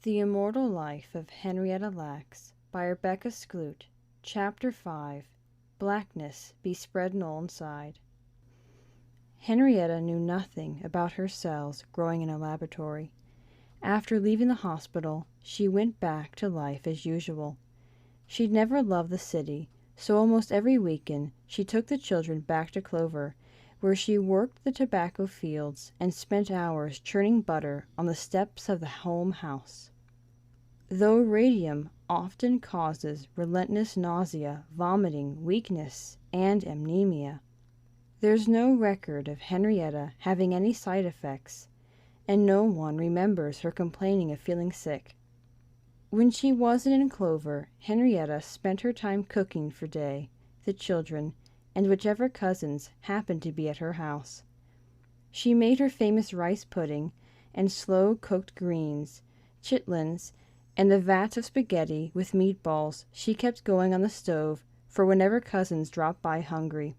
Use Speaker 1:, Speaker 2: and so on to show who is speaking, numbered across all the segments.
Speaker 1: The Immortal Life of Henrietta Lacks by Rebecca Skloot. Chapter 5. Blackness be Spreadin all inside. Henrietta knew nothing about her cells growing in a laboratory. After leaving the hospital, she went back to life as usual. She'd never loved the city, so almost every weekend she took the children back to Clover, where she worked the tobacco fields and spent hours churning butter on the steps of the home house. Though radium often causes relentless nausea, vomiting, weakness, and anemia, there's no record of Henrietta having any side effects, and no one remembers her complaining of feeling sick. When she wasn't in Clover, Henrietta spent her time cooking for Day, the children, and whichever cousins happened to be at her house. She made her famous rice pudding and slow-cooked greens, chitlins, and the vats of spaghetti with meatballs she kept going on the stove for whenever cousins dropped by hungry.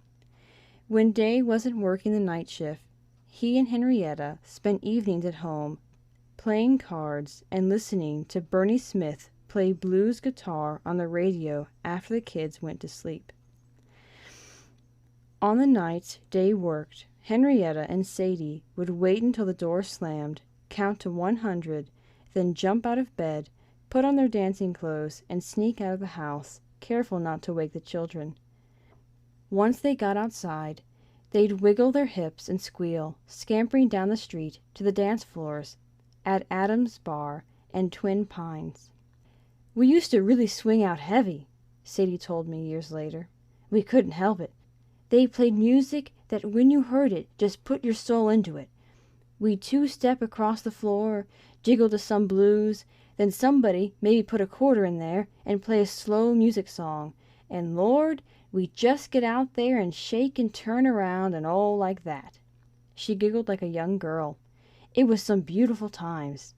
Speaker 1: When Day wasn't working the night shift, he and Henrietta spent evenings at home playing cards and listening to Bernie Smith play blues guitar on the radio after the kids went to sleep. On the nights Day worked, Henrietta and Sadie would wait until the door slammed, count to 100, then jump out of bed, put on their dancing clothes, and sneak out of the house, careful not to wake the children. Once they got outside, they'd wiggle their hips and squeal, scampering down the street to the dance floors at Adam's Bar and Twin Pines. "We used to really swing out heavy," Sadie told me years later. "We couldn't help it. They played music that when you heard it just put your soul into it. We'd two-step across the floor, jiggle to some blues, then somebody maybe put a quarter in there and play a slow music song, and Lord, we'd just get out there and shake and turn around and all like that." She giggled like a young girl. "It was some beautiful times."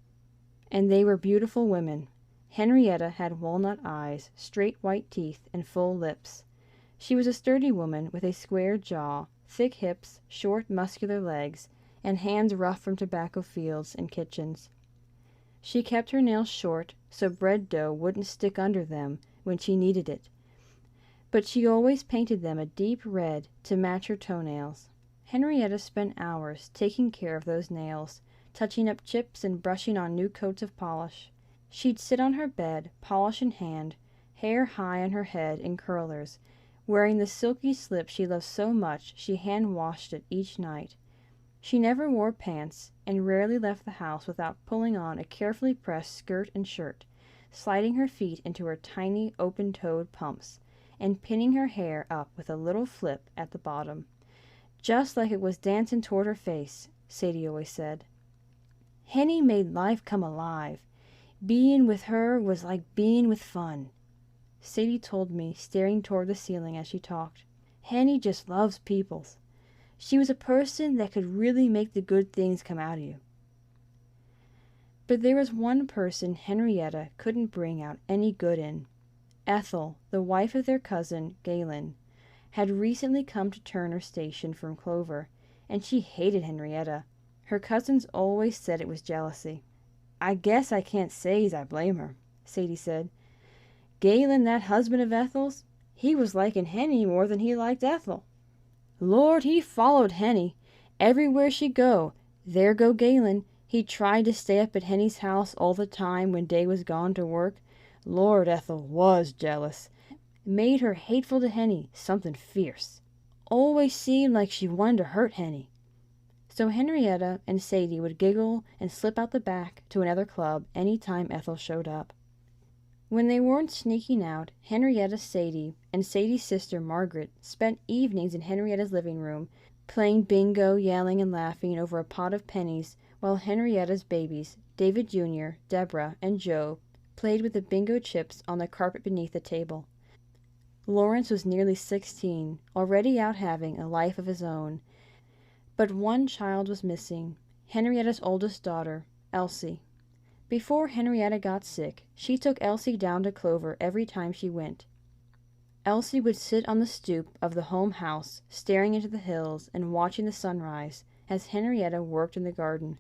Speaker 1: And they were beautiful women. Henrietta had walnut eyes, straight white teeth, and full lips. She was a sturdy woman with a square jaw, thick hips, short muscular legs, and hands rough from tobacco fields and kitchens. She kept her nails short so bread dough wouldn't stick under them when she needed it, but she always painted them a deep red to match her toenails. Henrietta spent hours taking care of those nails, touching up chips and brushing on new coats of polish. She'd sit on her bed, polish in hand, hair high on her head in curlers, wearing the silky slip she loved so much she hand-washed it each night. She never wore pants, and rarely left the house without pulling on a carefully pressed skirt and shirt, sliding her feet into her tiny open-toed pumps, and pinning her hair up with a little flip at the bottom. "Just like it was dancing toward her face," Sadie always said. "Henny made life come alive. Being with her was like being with fun," Sadie told me, staring toward the ceiling as she talked. "Henny just loves peoples. She was a person that could really make the good things come out of you." But there was one person Henrietta couldn't bring out any good in. Ethel, the wife of their cousin, Galen, had recently come to Turner Station from Clover, and she hated Henrietta. Her cousins always said it was jealousy. "I guess I can't say's I blame her," Sadie said. "Galen, that husband of Ethel's, he was liking Henny more than he liked Ethel. Lord, he followed Henny. Everywhere she'd go, there go Galen. He tried to stay up at Henny's house all the time when Day was gone to work. Lord, Ethel was jealous. Made her hateful to Henny, something fierce. Always seemed like she wanted to hurt Henny." So Henrietta and Sadie would giggle and slip out the back to another club any time Ethel showed up. When they weren't sneaking out, Henrietta, Sadie, and Sadie's sister Margaret spent evenings in Henrietta's living room, playing bingo, yelling, and laughing over a pot of pennies, while Henrietta's babies, David Jr., Deborah, and Joe, played with the bingo chips on the carpet beneath the table. Lawrence was nearly 16, already out having a life of his own. But one child was missing, Henrietta's oldest daughter, Elsie. Before Henrietta got sick, she took Elsie down to Clover every time she went. Elsie would sit on the stoop of the home house, staring into the hills and watching the sunrise as Henrietta worked in the garden.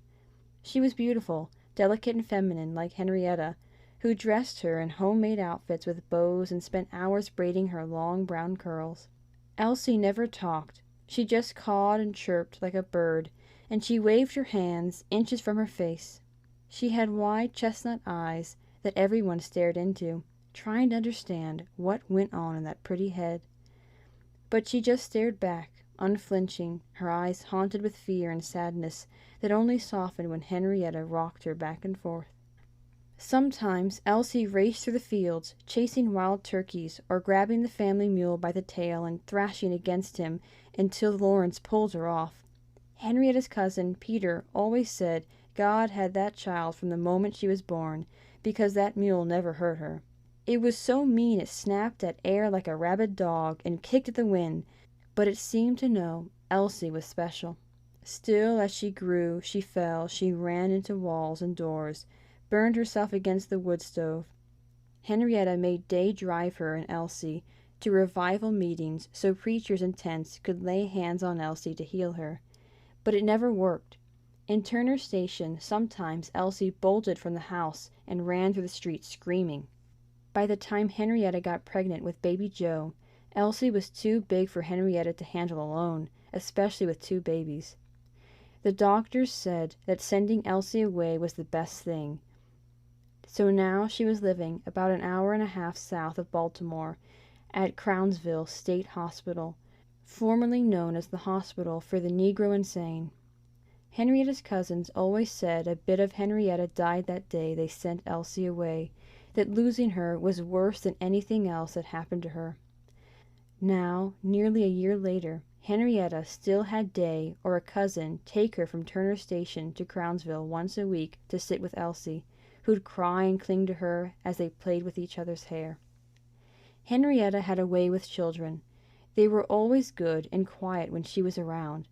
Speaker 1: She was beautiful, delicate and feminine like Henrietta, who dressed her in homemade outfits with bows and spent hours braiding her long brown curls. Elsie never talked. She just cawed and chirped like a bird, and she waved her hands inches from her face. She had wide chestnut eyes that everyone stared into, trying to understand what went on in that pretty head. But she just stared back, unflinching, her eyes haunted with fear and sadness that only softened when Henrietta rocked her back and forth. Sometimes Elsie raced through the fields, chasing wild turkeys, or grabbing the family mule by the tail and thrashing against him until Lawrence pulled her off. Henrietta's cousin, Peter, always said God had that child from the moment she was born, because that mule never hurt her. It was so mean it snapped at air like a rabid dog and kicked at the wind, but it seemed to know Elsie was special. Still, as she grew, she fell, she ran into walls and doors, burned herself against the wood stove. Henrietta made Day drive her and Elsie to revival meetings so preachers in tents could lay hands on Elsie to heal her. But it never worked. In Turner Station, sometimes Elsie bolted from the house and ran through the streets screaming. By the time Henrietta got pregnant with baby Joe, Elsie was too big for Henrietta to handle alone, especially with 2 babies. The doctors said that sending Elsie away was the best thing. So now she was living about an hour and a half south of Baltimore at Crownsville State Hospital, formerly known as the Hospital for the Negro Insane. Henrietta's cousins always said a bit of Henrietta died that day they sent Elsie away, that losing her was worse than anything else that happened to her. Now, nearly a year later, Henrietta still had Day or a cousin take her from Turner Station to Crownsville once a week to sit with Elsie, who'd cry and cling to her as they played with each other's hair. Henrietta had a way with children. They were always good and quiet when she was around,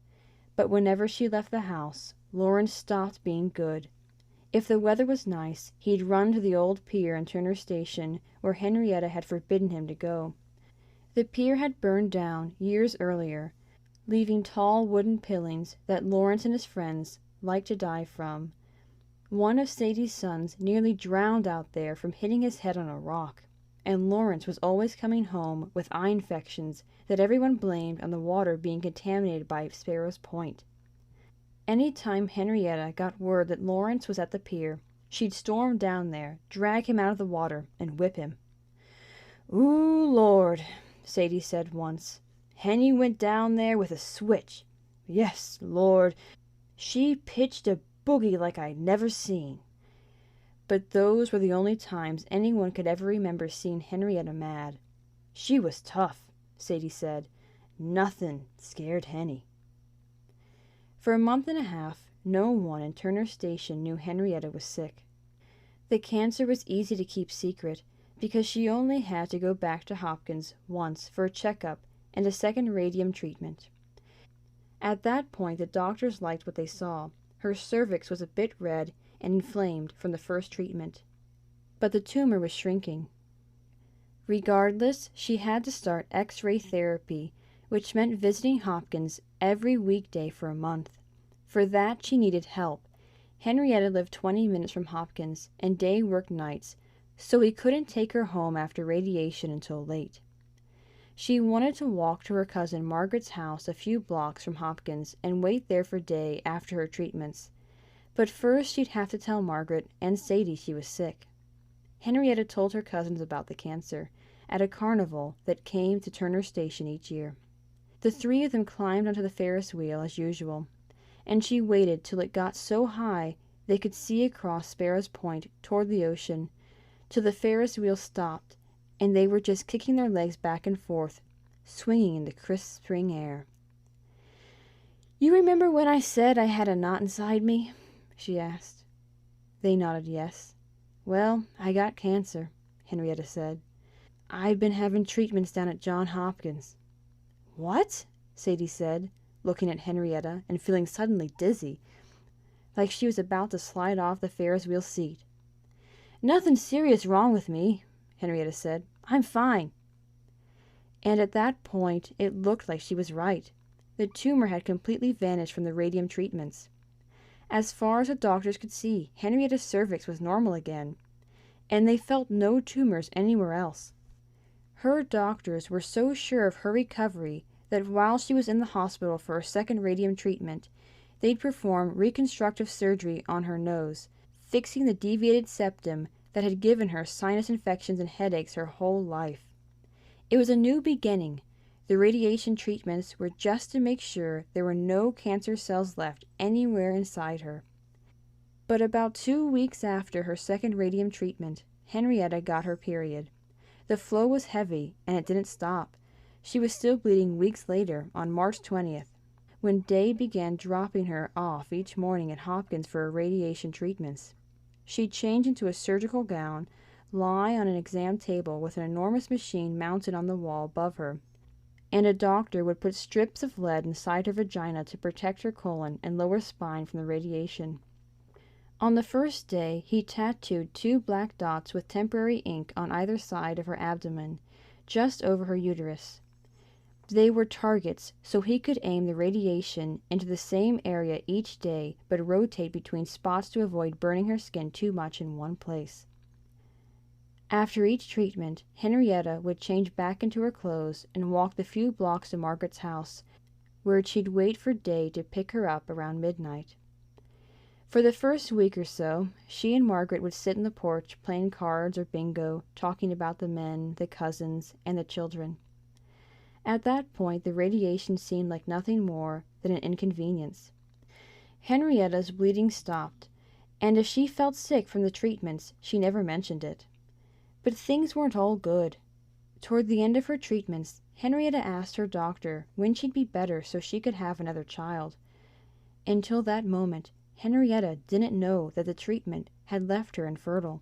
Speaker 1: but whenever she left the house, Lawrence stopped being good. If the weather was nice, he'd run to the old pier in Turner Station where Henrietta had forbidden him to go. The pier had burned down years earlier, leaving tall wooden pilings that Lawrence and his friends liked to dive from. One of Sadie's sons nearly drowned out there from hitting his head on a rock, and Lawrence was always coming home with eye infections that everyone blamed on the water being contaminated by Sparrow's Point. Any time Henrietta got word that Lawrence was at the pier, she'd storm down there, drag him out of the water, and whip him. "Ooh, Lord," Sadie said once. "Henny went down there with a switch. Yes, Lord, she pitched a boogie like I'd never seen." But those were the only times anyone could ever remember seeing Henrietta mad. She was tough, Sadie said. Nothing scared Henny. For a month and a half, no one in Turner Station knew Henrietta was sick. The cancer was easy to keep secret because she only had to go back to Hopkins once for a checkup and a second radium treatment. At that point, the doctors liked what they saw. Her cervix was a bit red and inflamed from the first treatment, but the tumor was shrinking. Regardless, she had to start X-ray therapy, which meant visiting Hopkins every weekday for a month. For that, she needed help. Henrietta lived 20 minutes from Hopkins, and Day worked nights, so he couldn't take her home after radiation until late. She wanted to walk to her cousin Margaret's house a few blocks from Hopkins and wait there for Day after her treatments. But first she'd have to tell Margaret and Sadie she was sick. Henrietta told her cousins about the cancer at a carnival that came to Turner Station each year. The 3 of them climbed onto the Ferris wheel as usual, and she waited till it got so high they could see across Sparrow's Point toward the ocean, till the Ferris wheel stopped and they were just kicking their legs back and forth, swinging in the crisp spring air. "You remember when I said I had a knot inside me?" she asked. They nodded yes. "Well, I got cancer," Henrietta said. "I've been having treatments down at John Hopkins." "What?" Sadie said, looking at Henrietta and feeling suddenly dizzy, like she was about to slide off the Ferris wheel seat. "Nothing serious wrong with me," Henrietta said. "I'm fine." And at that point, it looked like she was right. The tumor had completely vanished from the radium treatments. As far as the doctors could see, Henrietta's cervix was normal again, and they felt no tumors anywhere else. Her doctors were so sure of her recovery that while she was in the hospital for her second radium treatment, they'd perform reconstructive surgery on her nose, fixing the deviated septum that had given her sinus infections and headaches her whole life. It was a new beginning. The radiation treatments were just to make sure there were no cancer cells left anywhere inside her. But about 2 weeks after her second radium treatment, Henrietta got her period. The flow was heavy, and it didn't stop. She was still bleeding weeks later, on March 20th, when Day began dropping her off each morning at Hopkins for her radiation treatments. She'd change into a surgical gown, lie on an exam table with an enormous machine mounted on the wall above her, and a doctor would put strips of lead inside her vagina to protect her colon and lower spine from the radiation. On the first day, he tattooed 2 black dots with temporary ink on either side of her abdomen, just over her uterus. They were targets, so he could aim the radiation into the same area each day, but rotate between spots to avoid burning her skin too much in one place. After each treatment, Henrietta would change back into her clothes and walk the few blocks to Margaret's house, where she'd wait for Day to pick her up around midnight. For the first week or so, she and Margaret would sit on the porch playing cards or bingo, talking about the men, the cousins, and the children. At that point, the radiation seemed like nothing more than an inconvenience. Henrietta's bleeding stopped, and if she felt sick from the treatments, she never mentioned it. But things weren't all good. Toward the end of her treatments, Henrietta asked her doctor when she'd be better so she could have another child. Until that moment, Henrietta didn't know that the treatment had left her infertile.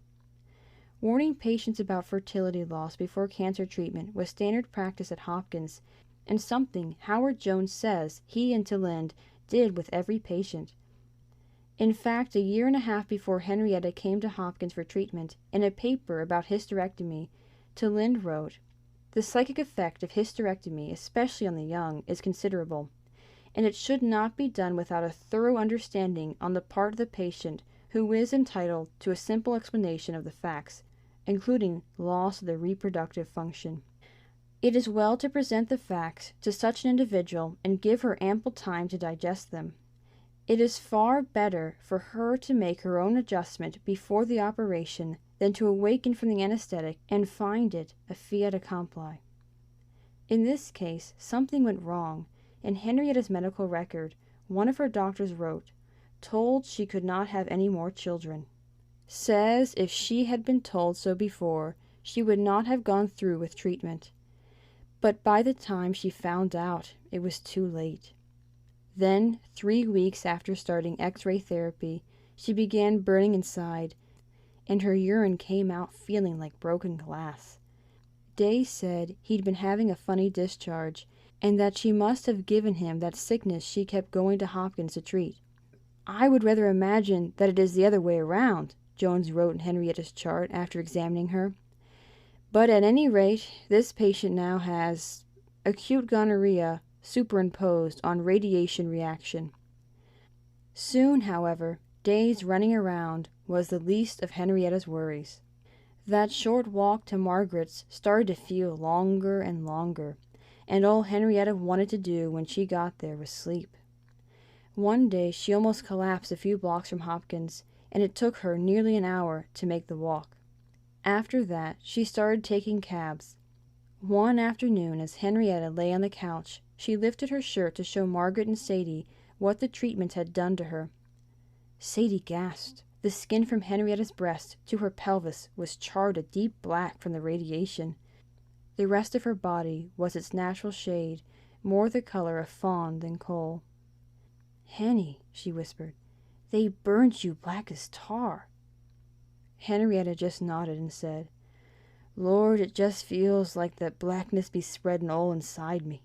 Speaker 1: Warning patients about fertility loss before cancer treatment was standard practice at Hopkins, and something Howard Jones says he and Talind did with every patient. In fact, a year and a half before Henrietta came to Hopkins for treatment, in a paper about hysterectomy, Talind wrote, "The psychic effect of hysterectomy, especially on the young, is considerable, and it should not be done without a thorough understanding on the part of the patient who is entitled to a simple explanation of the facts, including loss of the reproductive function. It is well to present the facts to such an individual and give her ample time to digest them. It is far better for her to make her own adjustment before the operation than to awaken from the anesthetic and find it a fait accompli." In this case, something went wrong. In Henrietta's medical record, one of her doctors wrote, "Told she could not have any more children." Says if she had been told so before, she would not have gone through with treatment. But by the time she found out, it was too late. Then, 3 weeks after starting X-ray therapy, she began burning inside, and her urine came out feeling like broken glass. Day said he'd been having a funny discharge, and that she must have given him that sickness she kept going to Hopkins to treat. "I would rather imagine that it is the other way around," Jones wrote in Henrietta's chart after examining her. "But at any rate, this patient now has acute gonorrhea superimposed on radiation reaction." Soon, however, Day's running around was the least of Henrietta's worries. That short walk to Margaret's started to feel longer and longer, and all Henrietta wanted to do when she got there was sleep. One day she almost collapsed a few blocks from Hopkins, and it took her nearly an hour to make the walk. After that, she started taking cabs. One afternoon, as Henrietta lay on the couch, she lifted her shirt to show Margaret and Sadie what the treatment had done to her. Sadie gasped. The skin from Henrietta's breast to her pelvis was charred a deep black from the radiation. The rest of her body was its natural shade, more the color of fawn than coal. "Henny," she whispered, "they burned you black as tar." Henrietta just nodded and said, "Lord, it just feels like that blackness be spreadin' all inside me."